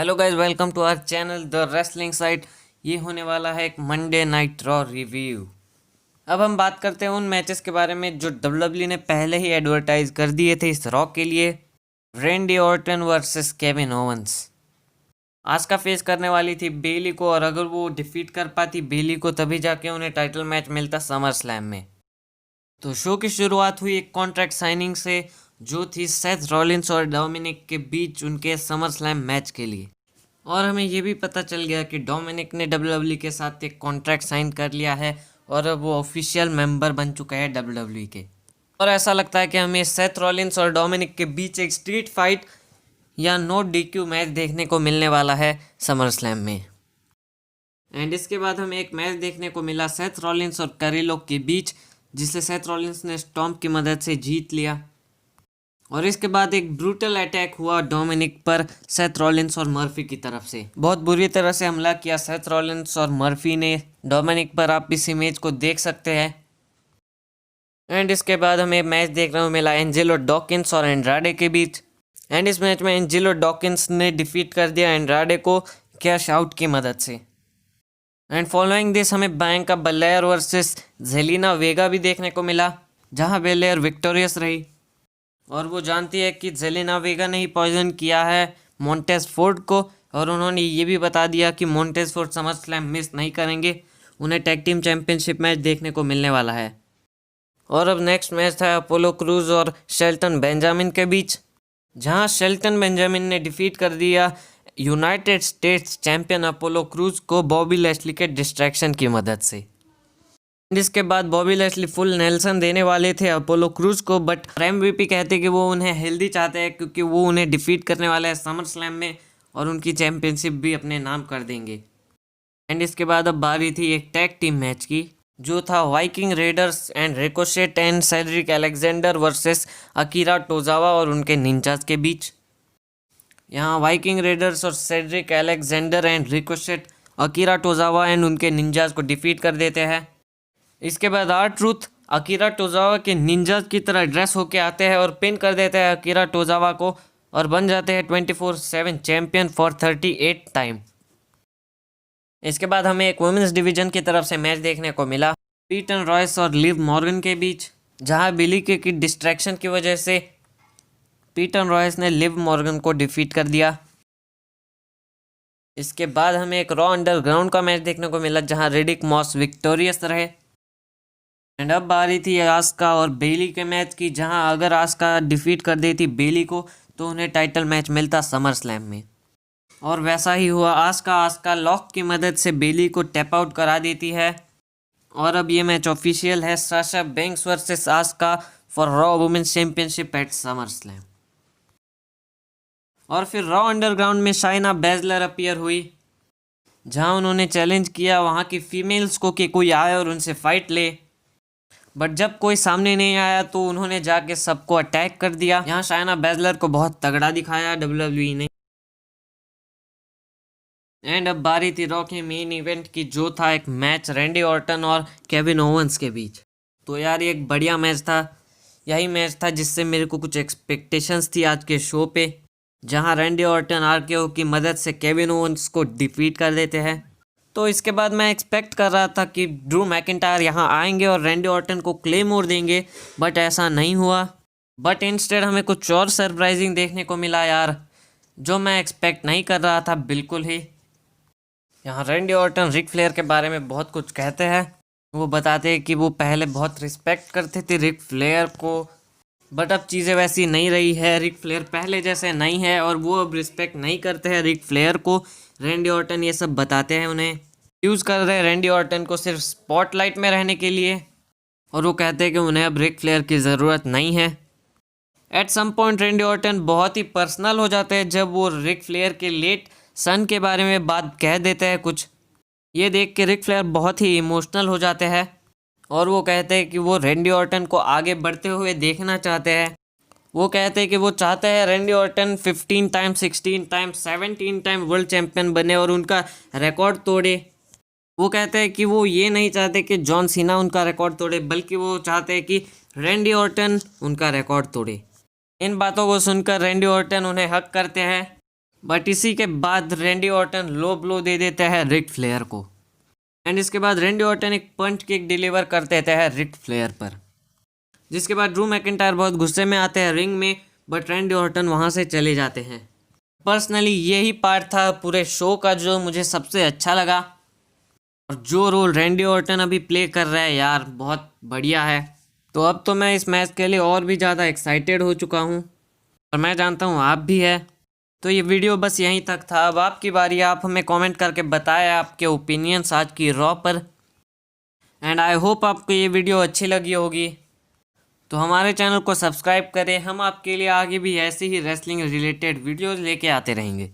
Hello guys, welcome to our channel the wrestling site. ये होने वाला है एक मंडे नाइट रॉ रिव्यू। अब हम बात करते हैं उन मैचेस के बारे में जो डब्ल्यूडब्ल्यूई ने पहले ही एडवर्टाइज कर दिए थे इस रॉ के लिए। Randy Orton versus Kevin Owens. Asuka face करने वाली थी बेली को, और अगर वो डिफीट कर पाती बेली को तभी जाके उन्हें टाइटल मैच मिलता समर स्लैम में। तो शो की शुरुआत हुई एक कॉन्ट्रैक्ट साइनिंग से, जो थी सेथ रॉलिंस और डोमिनिक के बीच उनके समर स्लैम मैच के लिए। और हमें ये भी पता चल गया कि डोमिनिक ने डब्ल्यूडब्ल्यूई के साथ एक कॉन्ट्रैक्ट साइन कर लिया है और अब वो ऑफिशियल मेंबर बन चुका है डब्ल्यूडब्ल्यूई के। और ऐसा लगता है कि हमें सेथ रॉलिंस और डोमिनिक के बीच एक स्ट्रीट फाइट या नो डीक्यू मैच देखने को मिलने वाला है समर स्लैम में। एंड इसके बाद हमें एक मैच देखने को मिला सेथ रॉलिंस और कैरिलो के बीच, जिसे सेथ रॉलिंस ने स्टॉम्प की मदद से जीत लिया। और इसके बाद एक ब्रूटल अटैक हुआ डोमिनिक पर सेथ रॉलिंस और मर्फी की तरफ से। बहुत बुरी तरह से हमला किया सेथ रॉलिंस और मर्फी ने डोमिनिक पर। आप इस इमेज को देख सकते हैं। एंड इसके बाद हमें मैच देखने को मिला एंजेलो डॉकिंस और एंड्राडे के बीच। एंड इस मैच में एंजेलो डॉकिंस ने डिफीट कर दिया एंड्राडे को कैश आउट की मदद से। एंड फॉलोइंग दिस हमें बैंका बलेयर वर्सेस जेलिना वेगा भी देखने को मिला, जहां बेलेयर विक्टोरियस रही। और वो जानती है कि जेलिना वेगा ने ही पॉइजन किया है मोंटेज फोर्ड को, और उन्होंने ये भी बता दिया कि Montez Ford summer slam miss नहीं करेंगे। उन्हें टैग टीम चैंपियनशिप मैच देखने को मिलने वाला है। और अब नेक्स्ट मैच था अपोलो क्रूज और शेल्टन बेंजामिन के बीच, जहां शेल्टन बेंजामिन ने डिफीट कर दिया United states champion Apollo Crews को बॉबी लैशली के डिस्ट्रैक्शन की मदद से। जिसके बाद बॉबी लैशली फुल नेल्सन देने वाले थे अपोलो क्रूज को, बट एमवीपी कहते कि वो उन्हें हेल्दी चाहते हैं क्योंकि वो उन्हें डिफीट करने वाले हैं समर स्लैम में और उनकी चैंपियनशिप भी अपने नाम कर देंगे। एंड इसके बाद अब बारी थी एक टैग टीम मैच की, जो था Viking readers and ricochet and Cedric Alexander versus Akira Tozawa और उनके निंजास के बीच। यहाँ वाइकिंग रेडर्स और Cedric Alexander and ricochet Akira Tozawa and उनके निंजास को डिफीट कर देते हैं। इसके बाद R-Truth अकीरा टोजावा के निंजास की तरह ड्रेस होके आते हैं और पिन कर देते हैं अकीरा टोजावा को, और बन जाते हैं 24/7 चैंपियन फॉर 38 टाइम। इसके बाद हमें एक वुमेन्स डिवीजन की तरफ से मैच देखने को मिला पीटन रॉयस और लिव मॉर्गन के बीच, जहां बिली की डिस्ट्रैक्शन की वजह से पीटन रॉयस ने लिव मॉर्गन को डिफीट कर दिया। इसके बाद हमें एक रॉ अंडरग्राउंड का मैच देखने को मिला, जहां रिडिक मॉस विक्टोरियस रहे। एंड अब बारी थी आस्का और बेली के मैच की, जहां अगर आस्का डिफीट कर देती बेली को तो उन्हें टाइटल मैच मिलता समर स्लैम में। और वैसा ही हुआ। आस्का लॉक की मदद से बेली को टैप आउट करा देती है। और अब ये मैच ऑफिशियल है, Sasha Banks versus Asuka for Raw women's championship at SummerSlam. और फिर रॉ अंडरग्राउंड में शाइना बैजलर अपीयर हुई, जहां उन्होंने चैलेंज किया वहां की फीमेल्स को कि कोई आए और उनसे फाइट ले। बट जब कोई सामने नहीं आया तो उन्होंने जाके सबको अटैक कर दिया। यहाँ शाइना बैजलर को बहुत तगड़ा दिखाया डब्ल्यूडब्ल्यूई ने। एंड अब बारी थी रॉ के मेन इवेंट की, जो था एक मैच रैंडी ऑर्टन और केविन ओवेंस के बीच। तो यार ये एक बढ़िया मैच था। यही मैच था जिससे मेरे को कुछ एक्सपेक्टेशंस थी आज के शो पे, जहाँ रैंडी ऑर्टन RKO की मदद से केविन ओवेंस को डिफीट कर देते हैं। तो इसके बाद मैं एक्सपेक्ट कर रहा था कि ड्रू मैकिंटायर यहाँ आएंगे और रैंडी ऑर्टन को क्लेमोर देंगे, बट ऐसा नहीं हुआ। बट इंस्टेड हमें कुछ और सरप्राइजिंग देखने को मिला यार, जो मैं एक्सपेक्ट नहीं कर रहा था बिल्कुल ही। यहाँ रैंडी ऑर्टन रिक फ्लेयर के बारे में बहुत कुछ कहते हैं। वो बताते हैं कि वो पहले बहुत रिस्पेक्ट करते थे रिक फ्लेयर को, बट अब चीज़ें वैसी नहीं रही है। रिक फ्लेयर पहले जैसे नहीं है और वो अब रिस्पेक्ट नहीं करते हैं रिक फ्लेयर को। रैंडी ऑर्टन ये सब बताते हैं, उन्हें यूज़ कर रहे हैं रैंडी ऑर्टन को सिर्फ स्पॉटलाइट में रहने के लिए, और वो कहते हैं कि उन्हें अब रिक फ्लेयर की ज़रूरत नहीं है। At some point Randy Orton बहुत ही पर्सनल हो जाते हैं जब वो रिक फ्लेयर के लेट सन के बारे में बात कह देते हैं कुछ। ये देख के रिक फ्लेयर बहुत ही इमोशनल हो जाते हैं और वो कहते हैं कि वो रैंडी ऑर्टन को आगे बढ़ते हुए देखना चाहते हैं। वो कहते हैं कि वो चाहते हैं Randy Orton 15 time 16 time 17 time world champion बने और उनका रिकॉर्ड तोड़े। वो कहते हैं कि वो ये नहीं चाहते कि जॉन सीना उनका रिकॉर्ड तोड़े, बल्कि वो चाहते हैं कि रैंडी ऑर्टन उनका रिकॉर्ड तोड़े। इन बातों को सुनकर रैंडी ऑर्टन उन्हें हक करते हैं बट इसी के बाद रैंडी ऑर्टन लो ब्लो दे देता है रिक फ्लेयर को। एंड इसके बाद रैंडी ऑर्टन एक पंच किक डिलीवर कर देता है रिक फ्लेयर पर, जिसके बाद ड्रू मैकिंटायर बहुत गुस्से में आते हैं रिंग में, बट रैंडी ऑर्टन वहाँ से चले जाते हैं। पर्सनली यही पार्ट था पूरे शो का जो मुझे सबसे अच्छा लगा, और जो रोल रैंडी ऑर्टन अभी प्ले कर रहा है यार बहुत बढ़िया है। तो अब तो मैं इस मैच के लिए और भी ज़्यादा एक्साइटेड हो चुका हूँ, और मैं जानता हूँ आप भी है। तो ये वीडियो बस यहीं तक था, अब आपकी बारी, आप हमें कमेंट करके बताएं आपके ओपिनियंस आज की रॉ पर। एंड आई होप आपको ये वीडियो अच्छी लगी होगी, तो हमारे चैनल को सब्सक्राइब करें। हम आपके लिए आगे भी ऐसी ही रेसलिंग रिलेटेड वीडियोज़ लेके आते रहेंगे।